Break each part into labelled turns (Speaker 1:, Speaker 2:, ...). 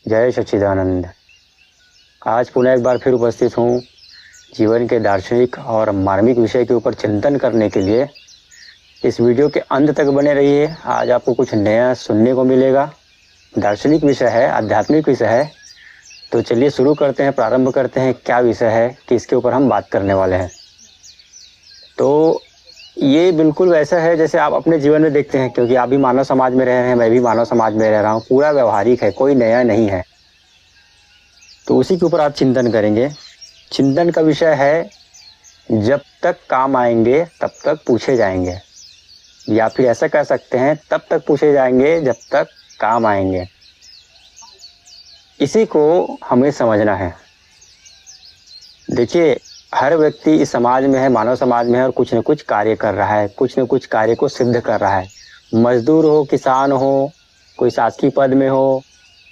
Speaker 1: जय सच्चिदानंद। आज पुनः एक बार फिर उपस्थित हूँ जीवन के दार्शनिक और मार्मिक विषय के ऊपर चिंतन करने के लिए। इस वीडियो के अंत तक बने रहिए, आज आपको कुछ नया सुनने को मिलेगा। दार्शनिक विषय है, आध्यात्मिक विषय है। तो चलिए शुरू करते हैं, प्रारंभ करते हैं। क्या विषय है कि इसके ऊपर हम बात करने वाले हैं। तो ये बिल्कुल वैसा है जैसे आप अपने जीवन में देखते हैं, क्योंकि आप भी मानव समाज में रह रहे हैं, मैं भी मानव समाज में रह रहा हूँ। पूरा व्यवहारिक है, कोई नया नहीं है। तो उसी के ऊपर आप चिंतन करेंगे। चिंतन का विषय है जब तक काम आएंगे तब तक पूछे जाएंगे, या फिर ऐसा कह सकते हैं तब तक पूछे जाएंगे जब तक काम आएंगे। इसी को हमें समझना है। देखिए, हर व्यक्ति इस समाज में है, मानव समाज में है, और कुछ न कुछ कार्य कर रहा है, कुछ न कुछ कार्य को सिद्ध कर रहा है। मजदूर हो, किसान हो, कोई शासकीय पद में हो,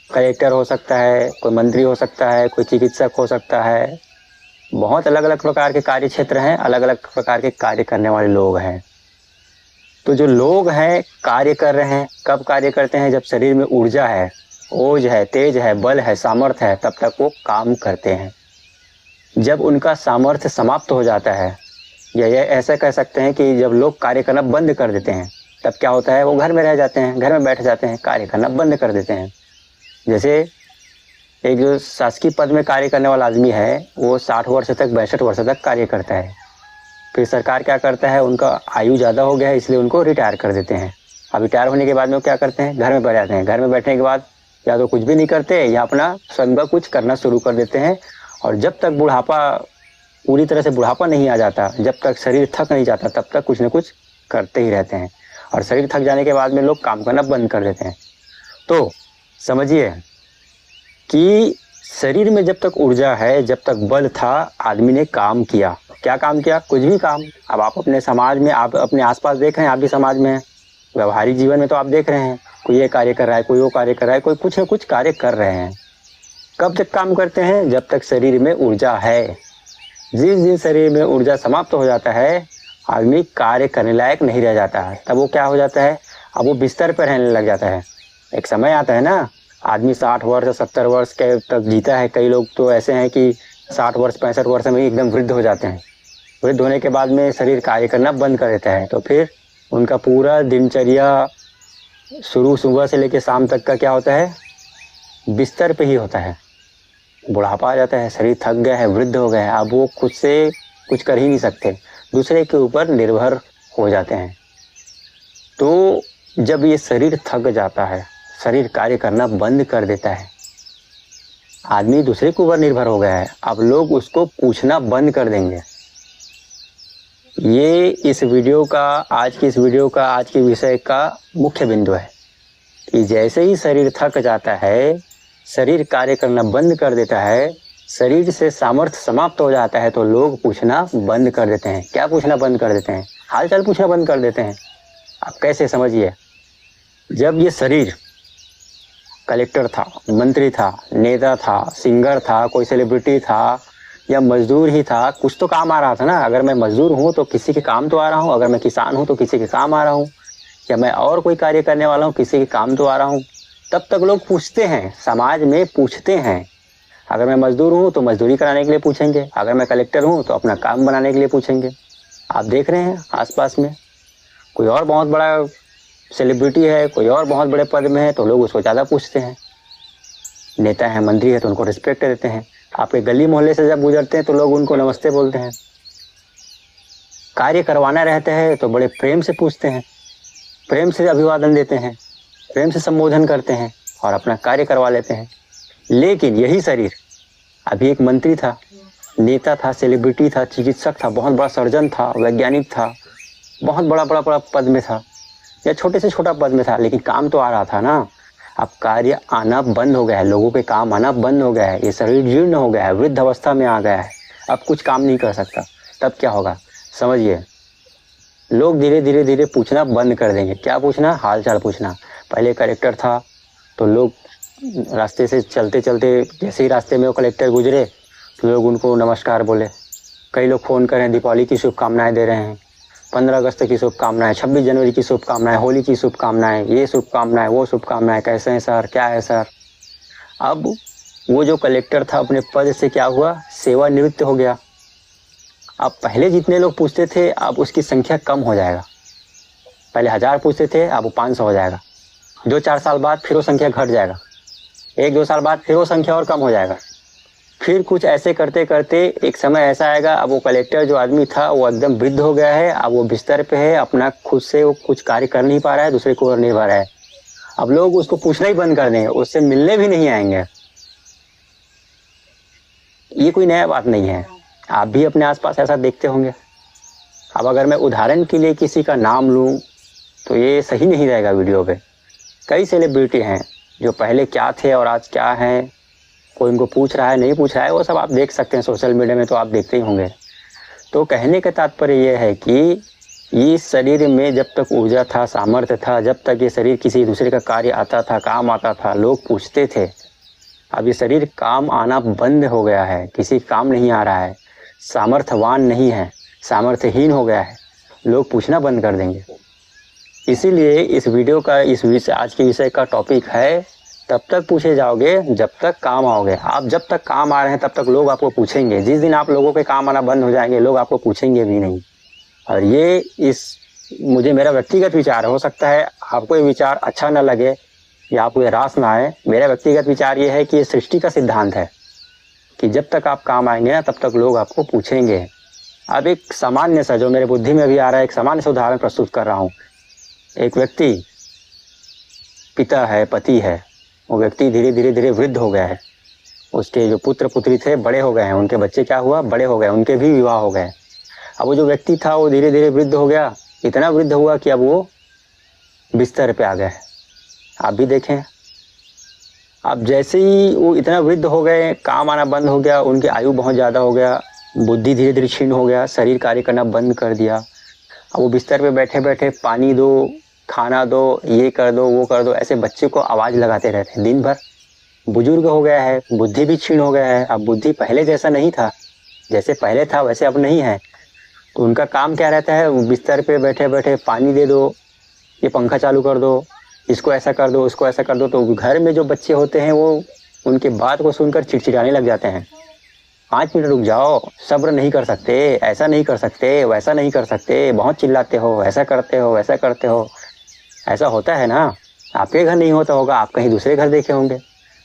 Speaker 1: कलेक्टर हो सकता है, कोई मंत्री हो सकता है, कोई चिकित्सक हो सकता है। बहुत अलग अलग प्रकार के कार्य क्षेत्र हैं, अलग अलग प्रकार के कार्य करने वाले लोग हैं। तो जो लोग हैं कार्य कर रहे हैं, कब कार्य करते हैं? जब शरीर में ऊर्जा है, ओज है, तेज है, बल है, सामर्थ्य है, तब तक वो काम करते हैं। जब उनका सामर्थ्य समाप्त हो जाता है, या ऐसा कह सकते हैं कि जब लोग कार्य करना बंद कर देते हैं, तब क्या होता है? वो घर में रह जाते हैं, घर में बैठ जाते हैं, कार्य करना बंद कर देते हैं। जैसे एक जो शासकीय पद में कार्य करने वाला आदमी है, वो 60 वर्ष तक 62 वर्ष तक कार्य करता है। फिर सरकार क्या करता है, उनका आयु ज़्यादा हो गया है, इसलिए उनको रिटायर कर देते हैं। अब रिटायर होने के बाद में वो क्या करते हैं? घर में बैठ जाते हैं। घर में बैठने के बाद या तो कुछ भी नहीं करते, या अपना स्वयं का कुछ करना शुरू कर देते हैं। और जब तक बुढ़ापा, पूरी तरह से बुढ़ापा नहीं आ जाता, जब तक शरीर थक नहीं जाता, तब तक कुछ न कुछ करते ही रहते हैं। और शरीर थक जाने के बाद में लोग काम करना बंद कर देते हैं। तो समझिए कि शरीर में जब तक ऊर्जा है, जब तक बल था, आदमी ने काम किया। क्या काम किया? कुछ भी काम। अब आप अपने समाज में, आप अपने आसपास देख रहे हैं, आप भी समाज में हैं, व्यवहारिक जीवन में तो आप देख रहे हैं, कोई ये कार्य कर रहा है, कोई वो कार्य कर रहा है, कोई कुछ न कुछ कार्य कर रहे हैं। कब तक काम करते हैं? जब तक शरीर में ऊर्जा है। जिस दिन शरीर में ऊर्जा समाप्त हो जाता है, आदमी कार्य करने लायक नहीं रह जाता है। तब वो क्या हो जाता है? अब वो बिस्तर पर रहने लग जाता है। एक समय आता है ना, आदमी 60 वर्ष 70 वर्ष के तक जीता है। कई लोग तो ऐसे हैं कि 60 वर्ष 65 वर्ष में ही एकदम वृद्ध हो जाते हैं। वृद्ध होने के बाद में शरीर कार्य करना बंद कर देता है। तो फिर उनका पूरा दिनचर्या शुरू सुबह से लेकर शाम तक का क्या होता है? बिस्तर पे ही होता है। बुढ़ापा आ जाता है, शरीर थक गया है, वृद्ध हो गया है। अब वो खुद से कुछ कर ही नहीं सकते, दूसरे के ऊपर निर्भर हो जाते हैं। तो जब ये शरीर थक जाता है, शरीर कार्य करना बंद कर देता है, आदमी दूसरे के ऊपर निर्भर हो गया है, अब लोग उसको पूछना बंद कर देंगे। ये इस वीडियो का, आज की विषय का मुख्य बिंदु है कि जैसे ही शरीर थक जाता है, शरीर कार्य करना बंद कर देता है, शरीर से सामर्थ्य समाप्त हो जाता है, तो लोग पूछना बंद कर देते हैं। क्या पूछना बंद कर देते हैं? हालचाल पूछना बंद कर देते हैं। अब कैसे? समझिए। जब ये शरीर कलेक्टर था, मंत्री था, नेता था, सिंगर था, कोई सेलिब्रिटी था, या मजदूर ही था, कुछ तो काम आ रहा था ना। अगर मैं मजदूर हूँ तो किसी के काम तो आ रहा हूँ, अगर मैं किसान हूँ तो किसी के काम आ रहा हूँ, या मैं और कोई कार्य करने वाला हूँ, किसी के काम तो आ रहा हूँ। तब तक लोग पूछते हैं, समाज में पूछते हैं। अगर मैं मजदूर हूँ तो मजदूरी कराने के लिए पूछेंगे, अगर मैं कलेक्टर हूँ तो अपना काम बनाने के लिए पूछेंगे। आप देख रहे हैं आसपास में कोई और बहुत बड़ा सेलिब्रिटी है, कोई और बहुत बड़े पद में है, तो लोग उसको ज़्यादा पूछते हैं। नेता है, मंत्री है, तो उनको रिस्पेक्ट देते हैं। आपके गली मोहल्ले से जब गुजरते हैं तो लोग उनको नमस्ते बोलते हैं। कार्य करवाना रहता है तो बड़े प्रेम से पूछते हैं, प्रेम से अभिवादन देते हैं, प्रेम से संबोधन करते हैं और अपना कार्य करवा लेते हैं। लेकिन यही शरीर अभी एक मंत्री था, नेता था, सेलिब्रिटी था, चिकित्सक था, बहुत बड़ा सर्जन था, वैज्ञानिक था, बहुत बड़ा पद में था, या छोटे से छोटा पद में था, लेकिन काम तो आ रहा था ना। अब कार्य आना बंद हो गया है, लोगों के काम आना बंद हो गया है, ये शरीर जीर्ण हो गया है, वृद्ध अवस्था में आ गया है, अब कुछ काम नहीं कर सकता। तब क्या होगा? समझिए, लोग धीरे धीरे पूछना बंद कर देंगे। क्या पूछना? हालचाल पूछना। पहले कलेक्टर था तो लोग रास्ते से चलते चलते, जैसे ही रास्ते में वो कलेक्टर गुजरे तो लोग उनको नमस्कार बोले। कई लोग फ़ोन करें, दीपावली की शुभकामनाएं दे रहे हैं, 15 अगस्त की शुभकामनाएं, 26 जनवरी की शुभकामनाएं, होली की शुभकामनाएं, ये शुभकामनाएं, वो शुभकामनाएं, कैसे हैं सर, क्या है सर। अब वो जो कलेक्टर था अपने पद से क्या हुआ, सेवानिवृत्त हो गया। अब पहले जितने लोग पूछते थे अब उसकी संख्या कम हो जाएगा। पहले 1000 पूछते थे, अब वो 500 हो जाएगा। 2-4 साल बाद फिर वो संख्या घट जाएगा। 1-2 साल बाद फिर वो संख्या और कम हो जाएगा। फिर कुछ ऐसे करते करते एक समय ऐसा आएगा, अब वो कलेक्टर जो आदमी था वो एकदम वृद्ध हो गया है। अब वो बिस्तर पे है, अपना खुद से वो कुछ कार्य कर नहीं पा रहा है, दूसरे को कर नहीं पा रहा है। अब लोग उसको पूछना ही बंद कर देंगे, उससे मिलने भी नहीं आएंगे। ये कोई नया बात नहीं है, आप भी अपने आसपास ऐसा देखते होंगे। अब अगर मैं उदाहरण के लिए किसी का नाम लूं तो ये सही नहीं रहेगा वीडियो पे। कई सेलिब्रिटी हैं जो पहले क्या थे और आज क्या हैं, कोई उनको पूछ रहा है नहीं पूछ रहा है, वो सब आप देख सकते हैं सोशल मीडिया में, तो आप देखते ही होंगे। तो कहने का तात्पर्य ये है कि इस शरीर में जब तक ऊर्जा था, सामर्थ्य था, जब तक ये शरीर किसी दूसरे का कार्य आता था, काम आता था, लोग पूछते थे। अब ये शरीर काम आना बंद हो गया है, किसी काम नहीं आ रहा है, सामर्थ्यवान नहीं है, सामर्थ्यहीन हो गया है, लोग पूछना बंद कर देंगे। इसीलिए इस वीडियो का आज के विषय का टॉपिक है, तब तक पूछे जाओगे जब तक काम आओगे। आप जब तक काम आ रहे हैं तब तक लोग आपको पूछेंगे। जिस दिन आप लोगों के काम आना बंद हो जाएंगे, लोग आपको पूछेंगे भी नहीं। और ये मुझे मेरा व्यक्तिगत विचार हो सकता है आपको ये विचार अच्छा न लगे या आपको ये रास ना आए। मेरा व्यक्तिगत विचार ये है कि ये सृष्टि का सिद्धांत है कि जब तक आप काम आएंगे ना तब तक लोग आपको पूछेंगे। अब एक सामान्य सा जो मेरे बुद्धि में अभी आ रहा है, एक सामान्य सा उदाहरण प्रस्तुत कर रहा हूँ। एक व्यक्ति पिता है, पति है, वो व्यक्ति धीरे धीरे वृद्ध हो गया है। उसके जो पुत्र पुत्री थे बड़े हो गए हैं, उनके बच्चे क्या हुआ, बड़े हो गए, उनके भी विवाह हो गए। अब वो जो व्यक्ति था वो धीरे धीरे वृद्ध हो गया, इतना वृद्ध हुआ कि अब वो बिस्तर पे आ गए। आप भी देखें, अब जैसे ही वो इतना वृद्ध हो गए, काम आना बंद हो गया, उनकी आयु बहुत ज़्यादा हो गया, बुद्धि धीरे धीरे क्षीण हो गया, शरीर कार्य करना बंद कर दिया। अब वो बिस्तर पे बैठे बैठे पानी दो, खाना दो, ये कर दो, वो कर दो, ऐसे बच्चे को आवाज़ लगाते रहते हैं दिन भर। बुजुर्ग हो गया है, बुद्धि भी क्षीण हो गया है। अब बुद्धि पहले जैसा नहीं था, जैसे पहले था वैसे अब नहीं है। तो उनका काम क्या रहता है, बिस्तर पे बैठे बैठे पानी दे दो, ये पंखा चालू कर दो, इसको ऐसा कर दो, उसको ऐसा कर दो। तो घर में जो बच्चे होते हैं वो उनके बात को सुनकर चिड़चिड़ाने लग जाते हैं। 5 मिनट रुक जाओ, सब्र नहीं कर सकते, ऐसा नहीं कर सकते, वैसा नहीं कर सकते, बहुत चिल्लाते हो, ऐसा करते हो, वैसा करते हो। ऐसा होता है ना, आपके घर नहीं होता होगा, आप कहीं दूसरे घर देखे होंगे,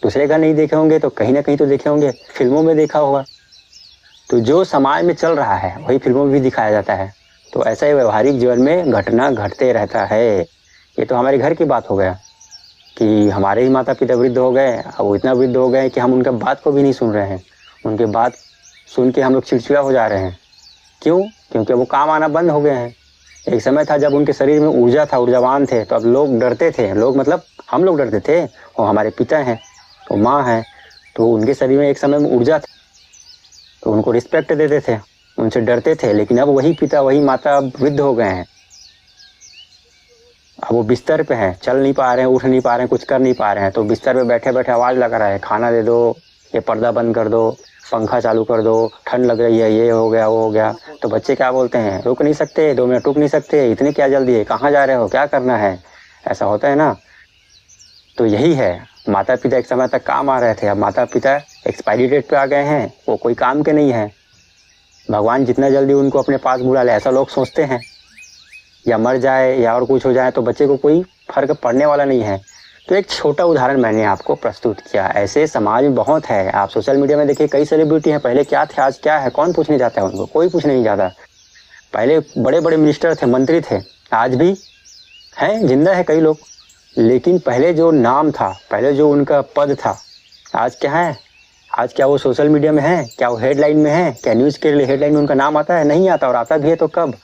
Speaker 1: दूसरे घर नहीं देखे होंगे तो कहीं ना कहीं तो देखे होंगे, फिल्मों में देखा होगा। तो जो समाज में चल रहा है वही फिल्मों में भी दिखाया जाता है। तो ऐसा ही व्यवहारिक जीवन में घटना घटते रहता है। ये तो हमारे घर की बात हो गया कि हमारे ही माता पिता वृद्ध हो गए, अब वो इतना वृद्ध हो गए कि हम उनका बात को भी नहीं सुन रहे हैं, उनके बात सुन के हम लोग चिड़चिड़ा हो जा रहे हैं। क्यों? क्योंकि वो काम आना बंद हो गए हैं। एक समय था जब उनके शरीर में ऊर्जा था, ऊर्जावान थे, तो अब लोग डरते थे। लोग मतलब हम लोग डरते थे, वो हमारे पिता हैं, वो माँ हैं, तो उनके शरीर में एक समय में ऊर्जा थी, तो उनको रिस्पेक्ट देते थे, उनसे डरते थे। लेकिन अब वही पिता वही माता अब वृद्ध हो गए हैं, अब वो बिस्तर पे हैं, चल नहीं पा रहे हैं, उठ नहीं पा रहे हैं, कुछ कर नहीं पा रहे हैं। तो बिस्तर पे बैठे बैठे आवाज़ लगा रहा है, खाना दे दो, ये पर्दा बंद कर दो, पंखा चालू कर दो, ठंड लग रही है, ये हो गया वो हो गया। तो बच्चे क्या बोलते हैं, रुक नहीं सकते, 2 मिनट रुक नहीं सकते, इतनी क्या जल्दी है, कहाँ जा रहे हो, क्या करना है, ऐसा होता है ना। तो यही है, माता पिता एक समय तक काम आ रहे थे, अब माता पिता एक्सपायरी डेट पे आ गए हैं, वो कोई काम के नहीं है। भगवान जितना जल्दी उनको अपने पास बुला ले, ऐसा लोग सोचते हैं, या मर जाए या और कुछ हो जाए तो बच्चे को कोई फर्क पड़ने वाला नहीं है। तो एक छोटा उदाहरण मैंने आपको प्रस्तुत किया। ऐसे समाज में बहुत है, आप सोशल मीडिया में देखिए कई सेलिब्रिटी हैं, पहले क्या थे आज क्या है, कौन पूछने जाता है उनको, कोई पूछने नहीं जाता। पहले बड़े बड़े मिनिस्टर थे, मंत्री थे, आज भी हैं, जिंदा है कई लोग, लेकिन पहले जो नाम था, पहले जो उनका पद था, आज क्या है, आज क्या वो सोशल मीडिया में है, क्या वो हेडलाइन में है, क्या न्यूज़ के लिए हेडलाइन में उनका नाम आता है, नहीं आता। और आता भी है तो कब,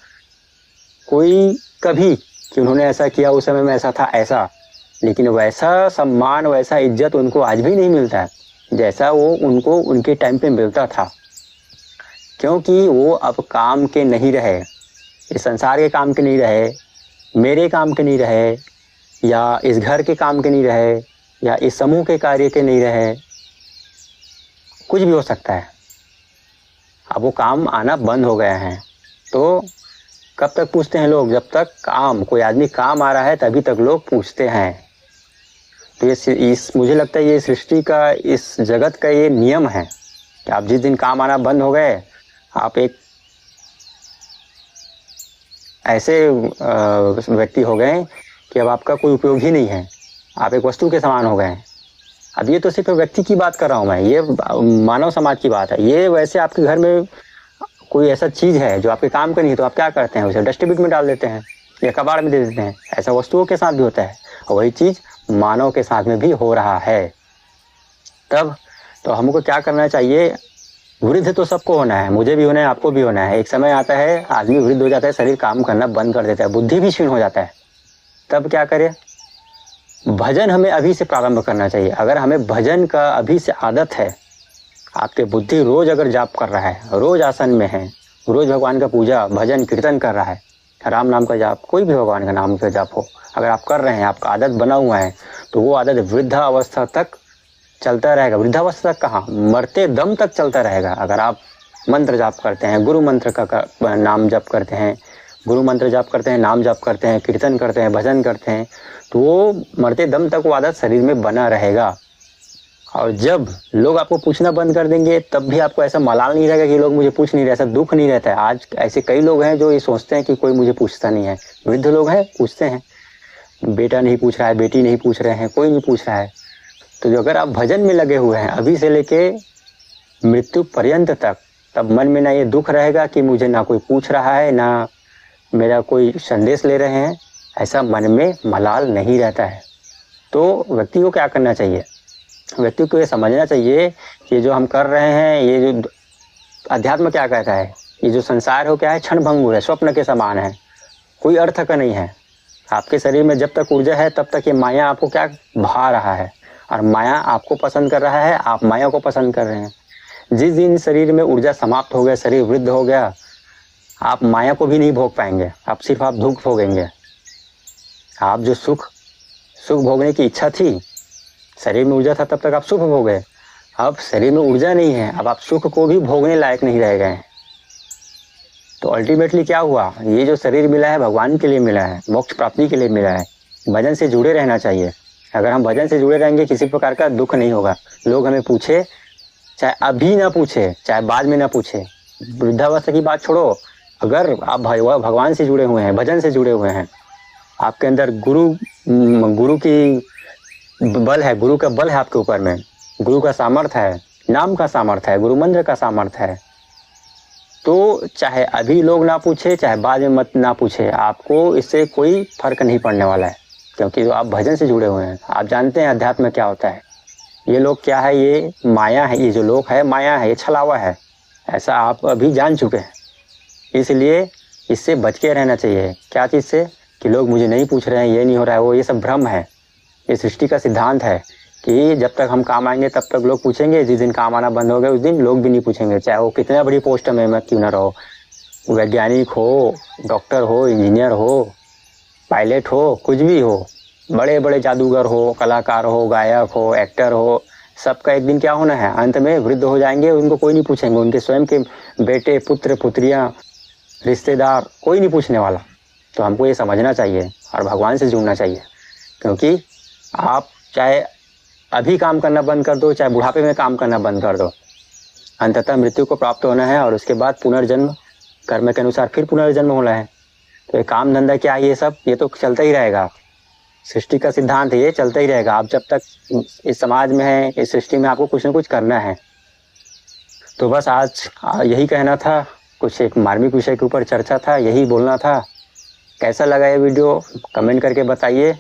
Speaker 1: कोई कभी कि उन्होंने ऐसा किया, उस समय में ऐसा था ऐसा, लेकिन वैसा सम्मान वैसा इज्जत उनको आज भी नहीं मिलता है जैसा वो उनको उनके टाइम पे मिलता था। क्योंकि वो अब काम के नहीं रहे, इस संसार के काम के नहीं रहे, मेरे काम के नहीं रहे, या इस घर के काम के नहीं रहे, या इस समूह के कार्य के नहीं रहे, कुछ भी हो सकता है। अब वो काम आना बंद हो गए हैं। तो कब तक पूछते हैं लोग, जब तक काम, कोई आदमी काम आ रहा है तभी तक लोग पूछते हैं। तो ये मुझे लगता है ये सृष्टि का, इस जगत का ये नियम है कि आप जिस दिन काम आना बंद हो गए, आप एक ऐसे व्यक्ति हो गए कि अब आपका कोई उपयोग ही नहीं है, आप एक वस्तु के समान हो गए हैं। अब ये तो सिर्फ व्यक्ति की बात कर रहा हूँ मैं, ये मानव समाज की बात है। ये वैसे आपके घर में कोई ऐसा चीज़ है जो आपके काम का नहीं है, तो आप क्या करते हैं, उसे डस्टबिन में डाल देते हैं या कबाड़ में दे देते हैं। ऐसा वस्तुओं के साथ भी होता है, और वही चीज़ मानव के साथ में भी हो रहा है। तब तो हमको क्या करना चाहिए, वृद्ध तो सबको होना है, मुझे भी होना है, आपको भी होना है। एक समय आता है आदमी वृद्ध हो जाता है, शरीर काम करना बंद कर देता है, बुद्धि भी क्षीण हो जाता है। तब क्या करें, भजन हमें अभी से प्रारंभ करना चाहिए। अगर हमें भजन का अभी से आदत है, आपके बुद्धि रोज अगर जाप कर रहा है, रोज आसन में है, रोज भगवान का पूजा भजन कीर्तन कर रहा है, राम नाम का जाप, कोई भी भगवान का नाम का जाप हो, अगर आप कर रहे हैं, आपका आदत बना हुआ है, तो वो आदत वृद्धावस्था तक चलता रहेगा। वृद्धावस्था तक कहाँ, मरते दम तक चलता रहेगा। अगर आप मंत्र जाप करते हैं, गुरु मंत्र का नाम जप करते हैं, गुरु मंत्र जाप करते हैं, नाम जाप करते हैं, कीर्तन करते हैं, भजन करते हैं, तो वो मरते दम तक वो आदत शरीर में बना रहेगा। और जब लोग आपको पूछना बंद कर देंगे, तब भी आपको ऐसा मलाल नहीं रहेगा कि लोग मुझे पूछ नहीं रहे, ऐसा दुख नहीं रहता है। आज ऐसे कई लोग हैं जो ये सोचते हैं कि कोई मुझे पूछता नहीं है। वृद्ध लोग हैं, पूछते हैं, बेटा नहीं पूछ रहा है, बेटी नहीं पूछ रहे हैं, कोई नहीं पूछ रहा है। तो जो अगर आप भजन में लगे हुए हैं अभी से लेके मृत्यु पर्यंत तक, तब मन में ना ये दुख रहेगा कि मुझे ना कोई पूछ रहा है, ना मेरा कोई संदेश ले रहे हैं, ऐसा मन में मलाल नहीं रहता है। तो व्यक्ति को क्या करना चाहिए, व्यक्ति को ये समझना चाहिए कि जो हम कर रहे हैं, ये जो अध्यात्म क्या कहता है, ये जो संसार हो क्या है, क्षण भंगुर है, स्वप्न के समान है, कोई अर्थ का नहीं है। आपके शरीर में जब तक ऊर्जा है तब तक ये माया आपको क्या भा रहा है, और माया आपको पसंद कर रहा है, आप माया को पसंद कर रहे हैं। जिस दिन शरीर में ऊर्जा समाप्त हो गया, शरीर वृद्ध हो गया, आप माया को भी नहीं भोग पाएंगे, आप सिर्फ आप दुख भोगेंगे। आप जो सुख भोगने की इच्छा थी, शरीर में ऊर्जा था तब तक आप सुख भोगे, अब शरीर में ऊर्जा नहीं है, अब आप सुख को भी भोगने लायक नहीं रह गए। तो अल्टीमेटली क्या हुआ, ये जो शरीर मिला है भगवान के लिए मिला है, मोक्ष प्राप्ति के लिए मिला है। भजन से जुड़े रहना चाहिए। अगर हम भजन से जुड़े रहेंगे, किसी प्रकार का दुख नहीं होगा। लोग हमें पूछे, चाहे अभी ना पूछे, चाहे बाद में ना पूछे, वृद्धावस्था की बात छोड़ो, अगर आप भगवान से जुड़े हुए हैं, भजन से जुड़े हुए हैं, आपके अंदर गुरु की बल है, गुरु का बल है आपके ऊपर में, गुरु का सामर्थ्य है, नाम का सामर्थ्य है, गुरु मंत्र का सामर्थ्य है, तो चाहे अभी लोग ना पूछे, चाहे बाद में मत ना पूछे, आपको इससे कोई फर्क नहीं पड़ने वाला है। क्योंकि जो आप भजन से जुड़े हुए हैं, आप जानते हैं अध्यात्म क्या होता है। ये लोग क्या है, ये माया है, ये जो लोग है माया है, ये छलावा है, ऐसा आप अभी जान चुके हैं। इसलिए इससे बच के रहना चाहिए। क्या चीज़ से, कि लोग मुझे नहीं पूछ रहे हैं, ये नहीं हो रहा है, वो ये सब भ्रम है। ये सृष्टि का सिद्धांत है कि जब तक हम काम आएंगे तब तक लोग पूछेंगे, जिस दिन काम आना बंद हो गया उस दिन लोग भी नहीं पूछेंगे, चाहे वो कितना बड़ी पोस्ट में मत क्यों ना रहो, वैज्ञानिक हो, डॉक्टर हो, इंजीनियर हो, पायलट हो, कुछ भी हो, बड़े बड़े जादूगर हो, कलाकार हो, गायक हो, एक्टर हो, सबका एक दिन क्या होना है, अंत में वृद्ध हो जाएंगे, उनको कोई नहीं पूछेंगे, उनके स्वयं के बेटे, पुत्र, पुत्रियाँ, रिश्तेदार, कोई नहीं पूछने वाला। तो हमको ये समझना चाहिए और भगवान से जुड़ना चाहिए। क्योंकि आप चाहे अभी काम करना बंद कर दो, चाहे बुढ़ापे में काम करना बंद कर दो, अंततः मृत्यु को प्राप्त होना है, और उसके बाद पुनर्जन्म, कर्म के अनुसार फिर पुनर्जन्म होना है। तो ये काम धंधा क्या है, ये सब ये तो चलता ही रहेगा। सृष्टि का सिद्धांत है, ये चलता ही रहेगा। आप जब तक इस समाज में हैं, इस सृष्टि में, आपको कुछ ना कुछ करना है। तो बस आज यही कहना था, कुछ एक मार्मिक विषय के ऊपर चर्चा था, यही बोलना था। कैसा लगा ये वीडियो कमेंट करके बताइए,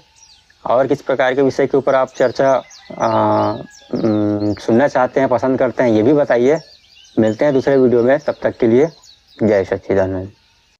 Speaker 1: और किस प्रकार के विषय के ऊपर आप चर्चा सुनना चाहते हैं, पसंद करते हैं, ये भी बताइए। मिलते हैं दूसरे वीडियो में, तब तक के लिए जय सच्चिदानंद।